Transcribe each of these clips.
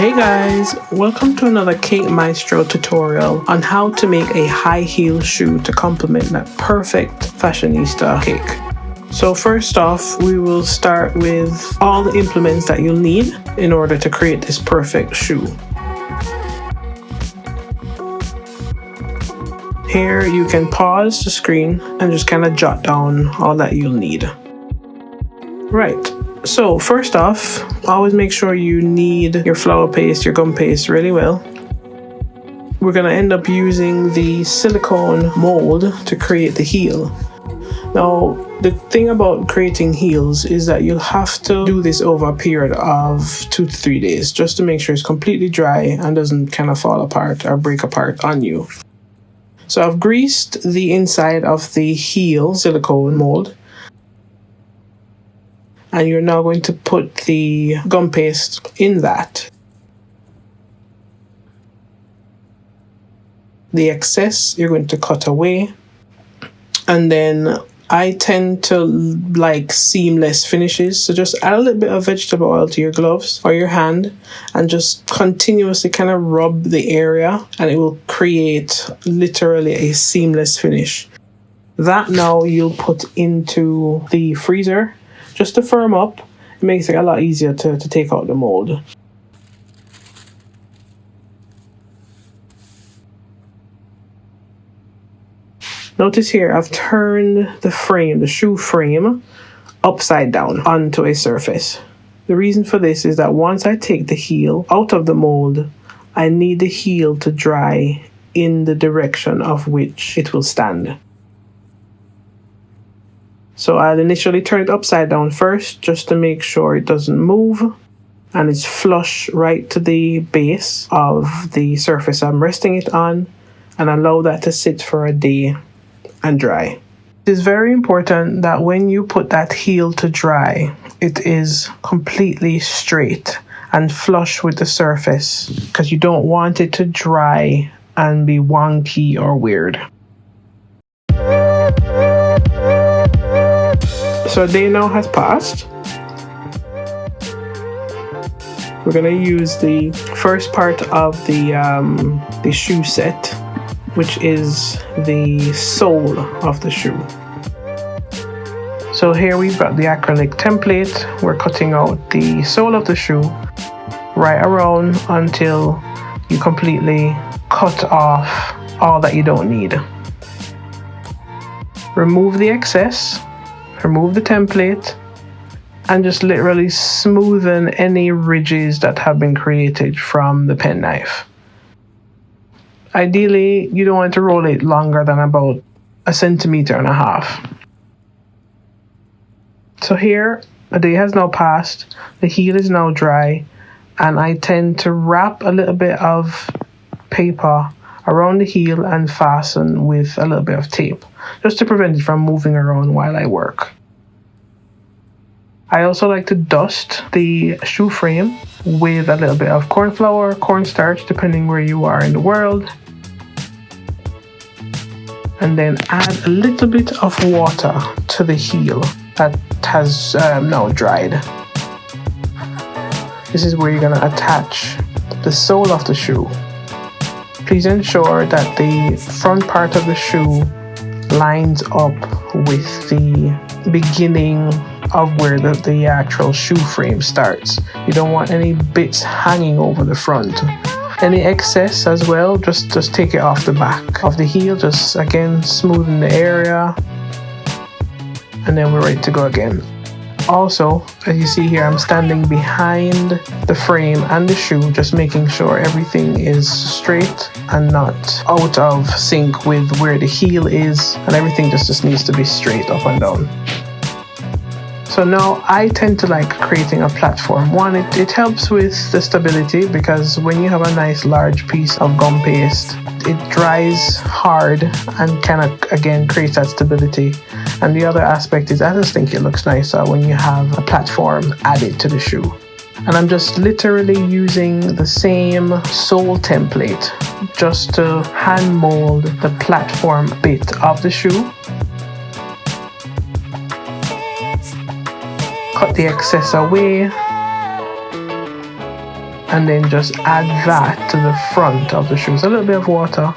Hey guys, welcome to another Cake Maestro tutorial on how to make a high heel shoe to complement that perfect fashionista cake. So first off, we will start with all the implements that you'll need in order to create this perfect shoe. Here you can pause the screen and just kind of jot down all that you'll need. Right. So first off, always make sure you knead your flour paste, your gum paste really well. We're going to end up using the silicone mold to create the heel. Now, the thing about creating heels is that you'll have to do this over a period of 2 to 3 days just to make sure it's completely dry and doesn't kind of fall apart or break apart on you. So I've greased the inside of the heel silicone mold. And you're now going to put the gum paste in that. The excess you're going to cut away. And then I tend to like seamless finishes. So just add a little bit of vegetable oil to your gloves or your hand and just continuously kind of rub the area and it will create literally a seamless finish. That now you'll put into the freezer. Just to firm up, it makes it a lot easier to take out the mold. Notice here I've turned the shoe frame, upside down onto a surface. The reason for this is that once I take the heel out of the mold, I need the heel to dry in the direction of which it will stand. So I'll initially turn it upside down first just to make sure it doesn't move and it's flush right to the base of the surface I'm resting it on, and allow that to sit for a day and dry. It is very important that when you put that heel to dry, it is completely straight and flush with the surface because you don't want it to dry and be wonky or weird. So a day now has passed. We're going to use the first part of the shoe set, which is the sole of the shoe. So here we've got the acrylic template. We're cutting out the sole of the shoe right around until you completely cut off all that you don't need. Remove the excess. Remove the template and just literally smoothen any ridges that have been created from the penknife. Ideally, you don't want to roll it longer than about 1.5 centimeters. So here, a day has now passed, the heel is now dry, and I tend to wrap a little bit of paper around the heel and fasten with a little bit of tape, just to prevent it from moving around while I work. I also like to dust the shoe frame with a little bit of corn flour, cornstarch, depending where you are in the world. And then add a little bit of water to the heel that has now dried. This is where you're going to attach the sole of the shoe. Please ensure that the front part of the shoe lines up with the beginning of where the actual shoe frame starts. You don't want any bits hanging over the front. Any excess as well, just take it off the back of the heel. Just again smoothen the area, and then we're ready to go again. Also, as you see here, I'm standing behind the frame and the shoe, just making sure everything is straight and not out of sync with where the heel is, and everything just needs to be straight up and down. So now I tend to like creating a platform. One, it helps with the stability because when you have a nice large piece of gum paste, it dries hard and kind of again creates that stability. And the other aspect is I just think it looks nicer when you have a platform added to the shoe. And I'm just literally using the same sole template just to hand mold the platform bit of the shoe. Cut the excess away and then just add that to the front of the shoe. So a little bit of water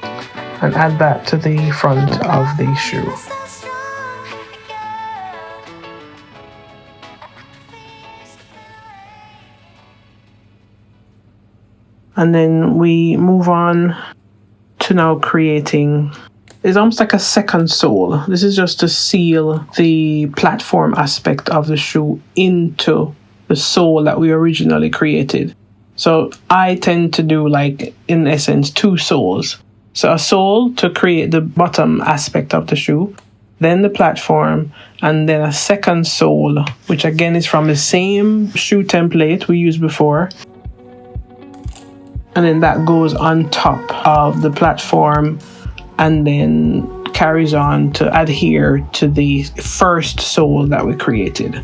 and add that to the front of the shoe. And then we move on to now creating, it's almost like a second sole. This is just to seal the platform aspect of the shoe into the sole that we originally created. So I tend to do, like, in essence, 2 soles. So a sole to create the bottom aspect of the shoe, then the platform, and then a second sole, which again is from the same shoe template we used before. And then that goes on top of the platform and then carries on to adhere to the first sole that we created.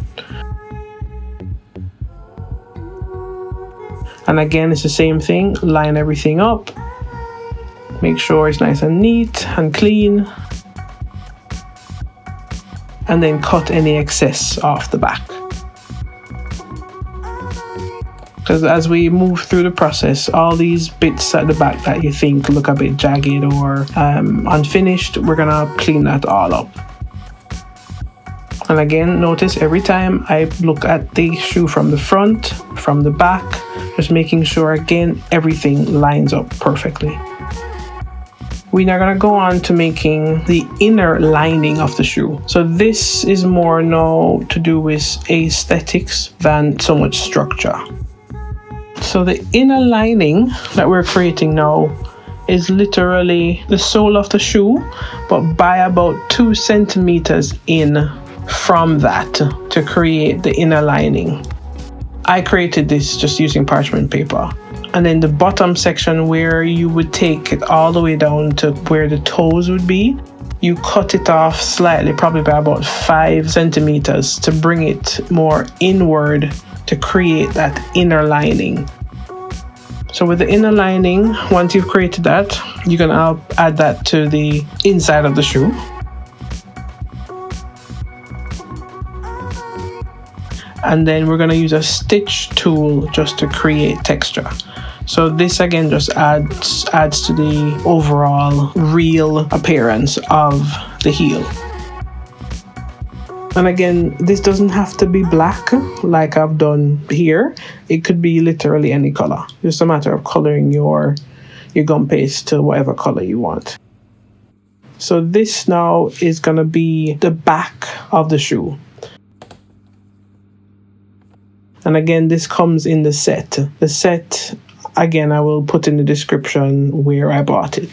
And again, it's the same thing. Line everything up. Make sure it's nice and neat and clean. And then cut any excess off the back. Because as we move through the process, all these bits at the back that you think look a bit jagged or unfinished, we're gonna clean that all up. And again, notice every time I look at the shoe from the front, from the back, just making sure again everything lines up perfectly. We are going to go on to making the inner lining of the shoe. So this is more now to do with aesthetics than so much structure. So the inner lining that we're creating now is literally the sole of the shoe, but by about 2 centimeters in from that to create the inner lining. I created this just using parchment paper. And then the bottom section where you would take it all the way down to where the toes would be, you cut it off slightly, probably by about 5 centimeters to bring it more inward to create that inner lining. So with the inner lining, once you've created that, you're gonna add that to the inside of the shoe. And then we're gonna use a stitch tool just to create texture. So this again just adds to the overall real appearance of the heel. And again, this doesn't have to be black like I've done here. It could be literally any color. Just a matter of coloring your gum paste to whatever color you want. So this now is gonna be the back of the shoe. And again, this comes in the set. The set, again, I will put in the description where I bought it.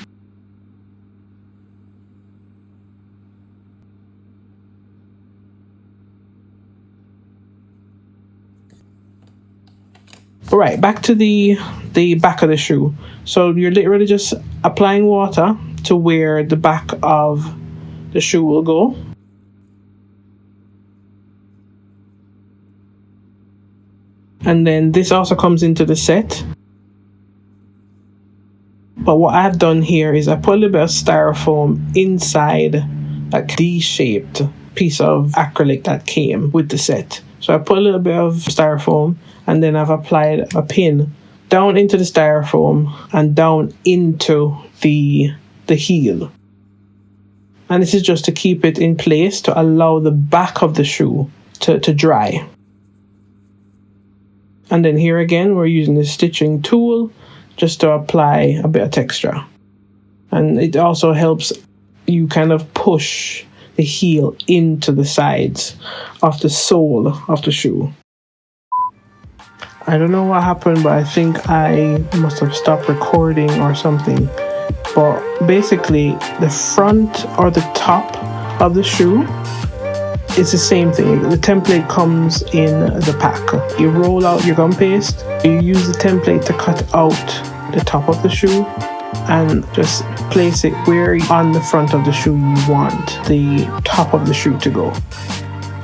Alright, back to the back of the shoe. So you're literally just applying water to where the back of the shoe will go. And then this also comes into the set. But what I've done here is I put a little bit of styrofoam inside a D-shaped piece of acrylic that came with the set. So I put a little bit of styrofoam and then I've applied a pin down into the styrofoam and down into the heel. And this is just to keep it in place to allow the back of the shoe to dry. And then here again, we're using the stitching tool just to apply a bit of texture. And it also helps you kind of push the heel into the sides of the sole of the shoe. I don't know what happened, but I think I must have stopped recording or something. But basically, the front or the top of the shoe, it's the same thing. The template comes in the pack. You roll out your gum paste, you use the template to cut out the top of the shoe and just place it where on the front of the shoe you want the top of the shoe to go.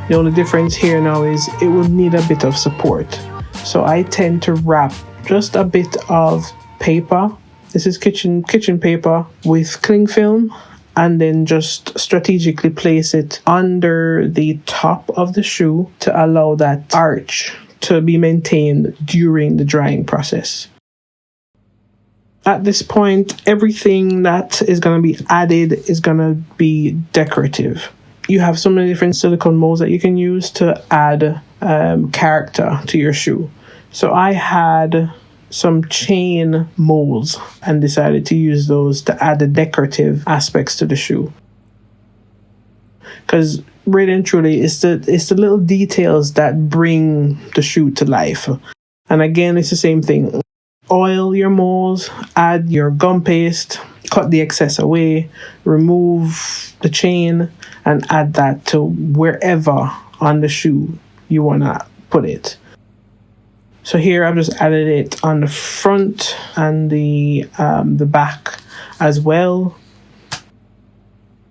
The only difference here now is it will need a bit of support. So I tend to wrap just a bit of paper. This is kitchen paper with cling film, and then just strategically place it under the top of the shoe to allow that arch to be maintained during the drying process. At this point, everything that is going to be added is going to be decorative. You have so many different silicone molds that you can use to add character to your shoe. So I had some chain molds and decided to use those to add the decorative aspects to the shoe. Because really and truly, it's the little details that bring the shoe to life. And again, it's the same thing. Oil your molds, add your gum paste, cut the excess away, remove the chain, and add that to wherever on the shoe you want to put it. So here I've just added it on the front and the back as well.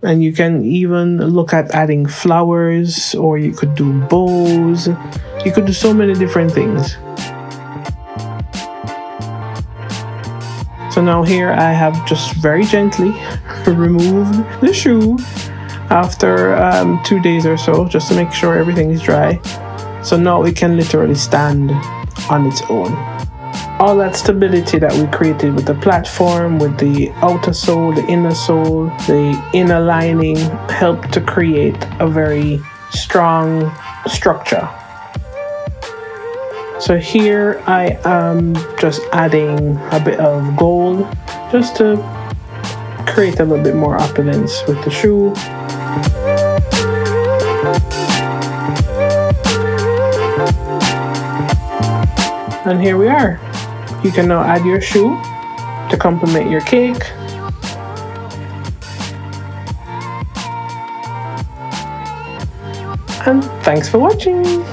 And you can even look at adding flowers, or you could do bows. You could do so many different things. So now here I have just very gently removed the shoe after 2 days or so, just to make sure everything is dry. So now it can literally stand on its own. All that stability that we created with the platform, with the outer sole, the inner sole, the inner lining, helped to create a very strong structure. So here I am just adding a bit of gold just to create a little bit more opulence with the shoe. And here we are. You can now add your shoe to complement your cake. And thanks for watching.